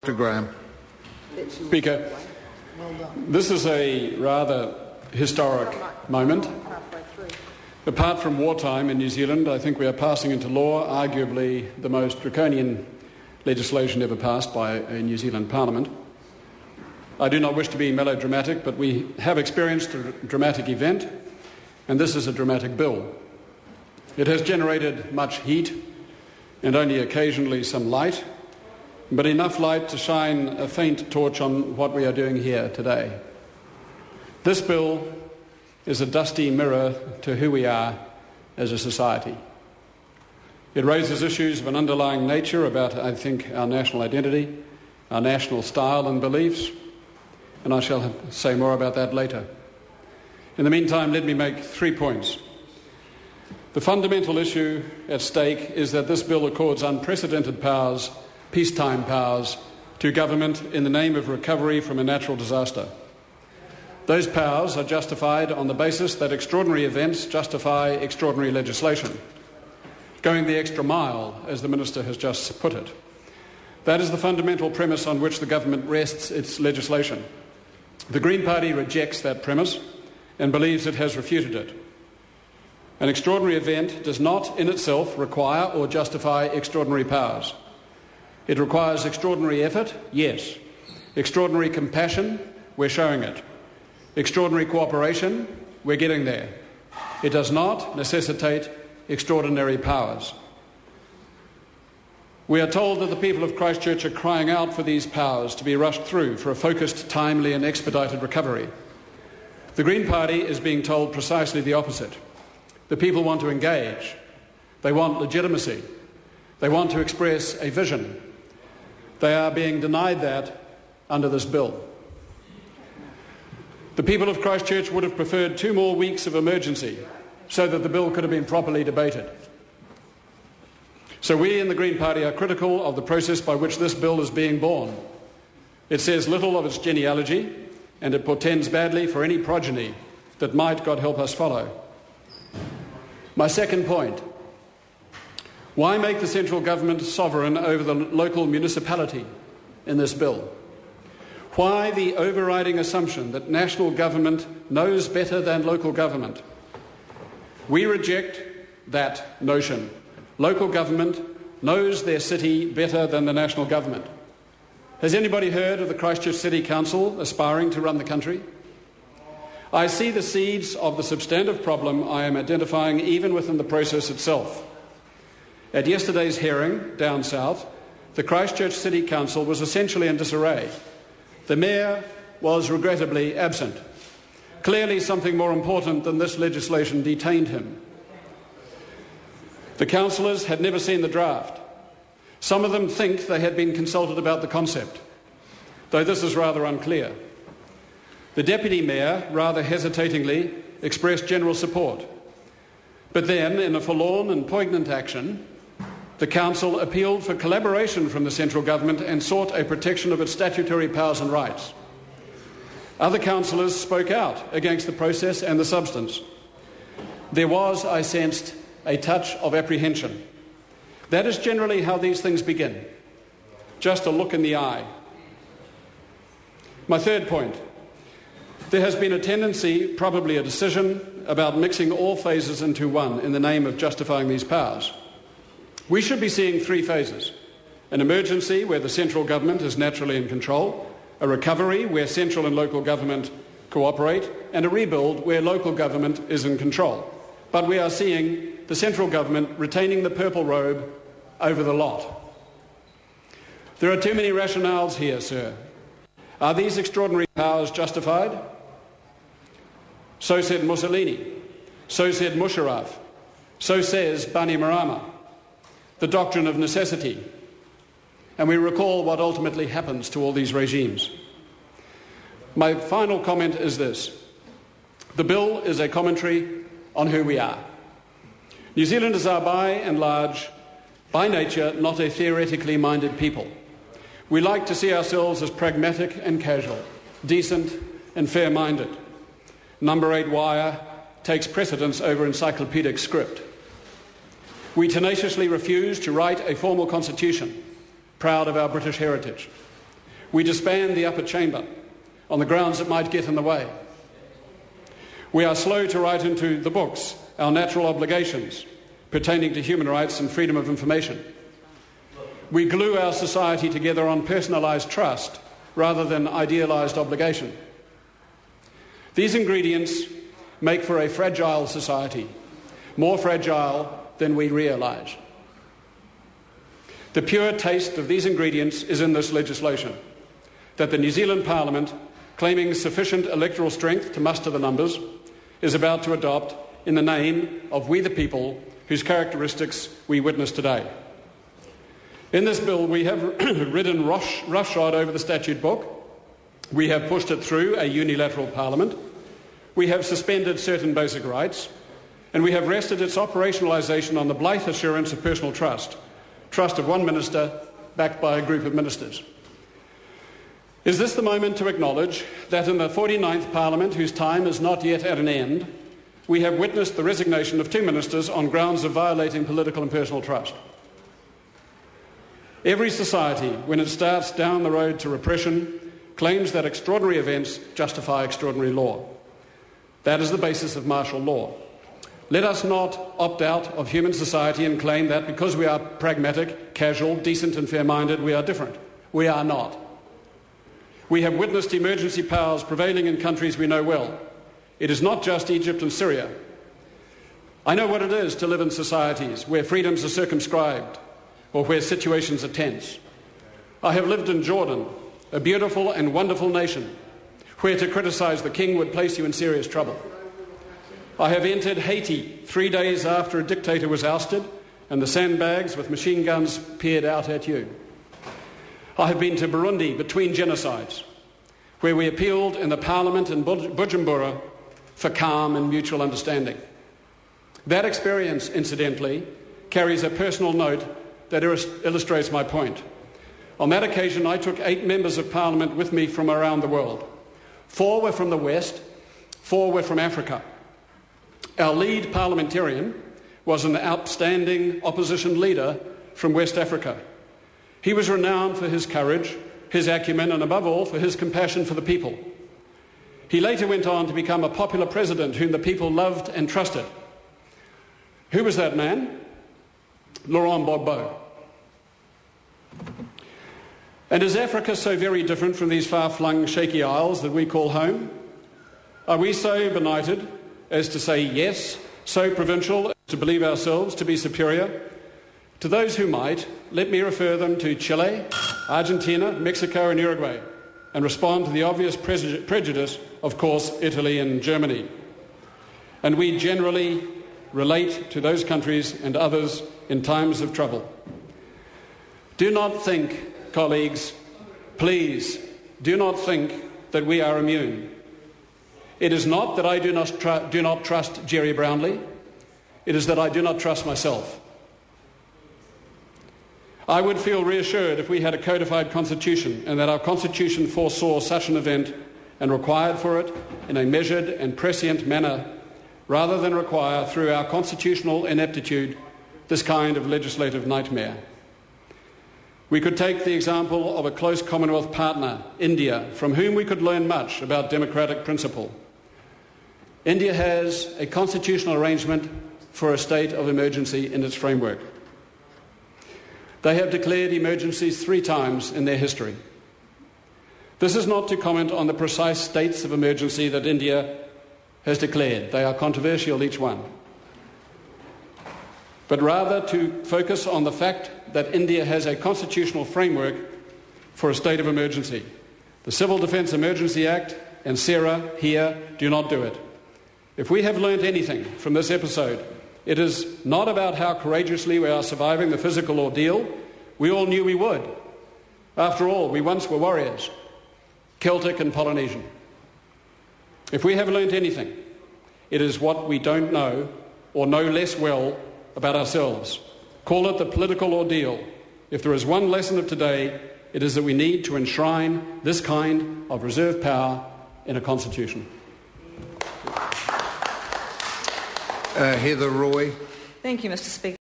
Mr. Graham. Speaker, this is a rather historic moment. Apart from wartime in New Zealand, I think we are passing into law arguably the most draconian legislation ever passed by a New Zealand Parliament. I do not wish to be melodramatic, but we have experienced a dramatic event, and this is a dramatic bill. It has generated much heat and only occasionally some light, but enough light to shine a faint torch on what we are doing here today. This bill is a dusty mirror to who we are as a society. It raises issues of an underlying nature about, I think, our national identity, our national style and beliefs, and I shall say more about that later. In the meantime, let me make 3 points. The fundamental issue at stake is that this bill accords unprecedented powers, peacetime powers, to government in the name of recovery from a natural disaster. Those powers are justified on the basis that extraordinary events justify extraordinary legislation, going the extra mile, as the Minister has just put it. That is the fundamental premise on which the government rests its legislation. The Green Party rejects that premise and believes it has refuted it. An extraordinary event does not in itself require or justify extraordinary powers. It requires extraordinary effort, yes. Extraordinary compassion, we're showing it. Extraordinary cooperation, we're getting there. It does not necessitate extraordinary powers. We are told that the people of Christchurch are crying out for these powers to be rushed through for a focused, timely and expedited recovery. The Green Party is being told precisely the opposite. The people want to engage. They want legitimacy. They want to express a vision. They are being denied that under this bill. The people of Christchurch would have preferred 2 more weeks of emergency so that the bill could have been properly debated. So we in the Green Party are critical of the process by which this bill is being born. It says little of its genealogy, and it portends badly for any progeny that might, God help us, follow. My second point: why make the central government sovereign over the local municipality in this bill? Why the overriding assumption that national government knows better than local government? We reject that notion. Local government knows their city better than the national government. Has anybody heard of the Christchurch City Council aspiring to run the country? I see the seeds of the substantive problem I am identifying even within the process itself. At yesterday's hearing down south, the Christchurch City Council was essentially in disarray. The Mayor was regrettably absent. Clearly something more important than this legislation detained him. The councillors had never seen the draft. Some of them think they had been consulted about the concept, though this is rather unclear. The Deputy Mayor, rather hesitatingly, expressed general support. But then, in a forlorn and poignant action, the Council appealed for collaboration from the central government and sought a protection of its statutory powers and rights. Other councillors spoke out against the process and the substance. There was, I sensed, a touch of apprehension. That is generally how these things begin. Just a look in the eye. My third point: there has been a tendency, probably a decision, about mixing all phases into one in the name of justifying these powers. We should be seeing 3 phases: an emergency where the central government is naturally in control, a recovery where central and local government cooperate, and a rebuild where local government is in control. But we are seeing the central government retaining the purple robe over the lot. There are too many rationales here, sir. Are these extraordinary powers justified? So said Mussolini. So said Musharraf. So says Bainimarama. The doctrine of necessity. And we recall what ultimately happens to all these regimes. My final comment is this: the bill is a commentary on who we are. New Zealanders are by and large, by nature, not a theoretically minded people. We like to see ourselves as pragmatic and casual, decent and fair-minded. Number 8 wire takes precedence over encyclopedic script. We tenaciously refuse to write a formal constitution, proud of our British heritage. We disband the upper chamber on the grounds it might get in the way. We are slow to write into the books our natural obligations pertaining to human rights and freedom of information. We glue our society together on personalised trust rather than idealised obligation. These ingredients make for a fragile society, more fragile than we realise. The pure taste of these ingredients is in this legislation, that the New Zealand Parliament, claiming sufficient electoral strength to muster the numbers, is about to adopt in the name of we the people whose characteristics we witness today. In this bill, we have ridden roughshod over the statute book. We have pushed it through a unilateral parliament. We have suspended certain basic rights. And we have rested its operationalisation on the blithe assurance of personal trust of one minister backed by a group of ministers. Is this the moment to acknowledge that in the 49th Parliament, whose time is not yet at an end, we have witnessed the resignation of 2 ministers on grounds of violating political and personal trust? Every society, when it starts down the road to repression, claims that extraordinary events justify extraordinary law. That is the basis of martial law. Let us not opt out of human society and claim that because we are pragmatic, casual, decent and fair-minded, we are different. We are not. We have witnessed emergency powers prevailing in countries we know well. It is not just Egypt and Syria. I know what it is to live in societies where freedoms are circumscribed or where situations are tense. I have lived in Jordan, a beautiful and wonderful nation, where to criticise the king would place you in serious trouble. I have entered Haiti 3 days after a dictator was ousted and the sandbags with machine guns peered out at you. I have been to Burundi between genocides, where we appealed in the parliament in Bujumbura for calm and mutual understanding. That experience, incidentally, carries a personal note that illustrates my point. On that occasion, I took 8 members of parliament with me from around the world. 4 were from the West, 4 were from Africa. Our lead parliamentarian was an outstanding opposition leader from West Africa. He was renowned for his courage, his acumen, and above all, for his compassion for the people. He later went on to become a popular president whom the people loved and trusted. Who was that man? Laurent Gbagbo. And is Africa so very different from these far-flung shaky isles that we call home? Are we so benighted as to say yes, so provincial as to believe ourselves to be superior? To those who might, let me refer them to Chile, Argentina, Mexico and Uruguay, and respond to the obvious prejudice, of course, Italy and Germany. And we generally relate to those countries and others in times of trouble. Do not think, colleagues, please, do not think that we are immune. It is not that I do not trust Jerry Brownlee. It is that I do not trust myself. I would feel reassured if we had a codified constitution and that our constitution foresaw such an event and required for it in a measured and prescient manner, rather than require, through our constitutional ineptitude, this kind of legislative nightmare. We could take the example of a close Commonwealth partner, India, from whom we could learn much about democratic principle. India has a constitutional arrangement for a state of emergency in its framework. They have declared emergencies 3 times in their history. This is not to comment on the precise states of emergency that India has declared. They are controversial, each one. But rather to focus on the fact that India has a constitutional framework for a state of emergency. The Civil Defence Emergency Act and SERA here do not do it. If we have learnt anything from this episode, it is not about how courageously we are surviving the physical ordeal. We all knew we would. After all, we once were warriors, Celtic and Polynesian. If we have learnt anything, it is what we don't know or know less well about ourselves. Call it the political ordeal. If there is one lesson of today, it is that we need to enshrine this kind of reserve power in a constitution. Heather Roy. Thank you, Mr. Speaker.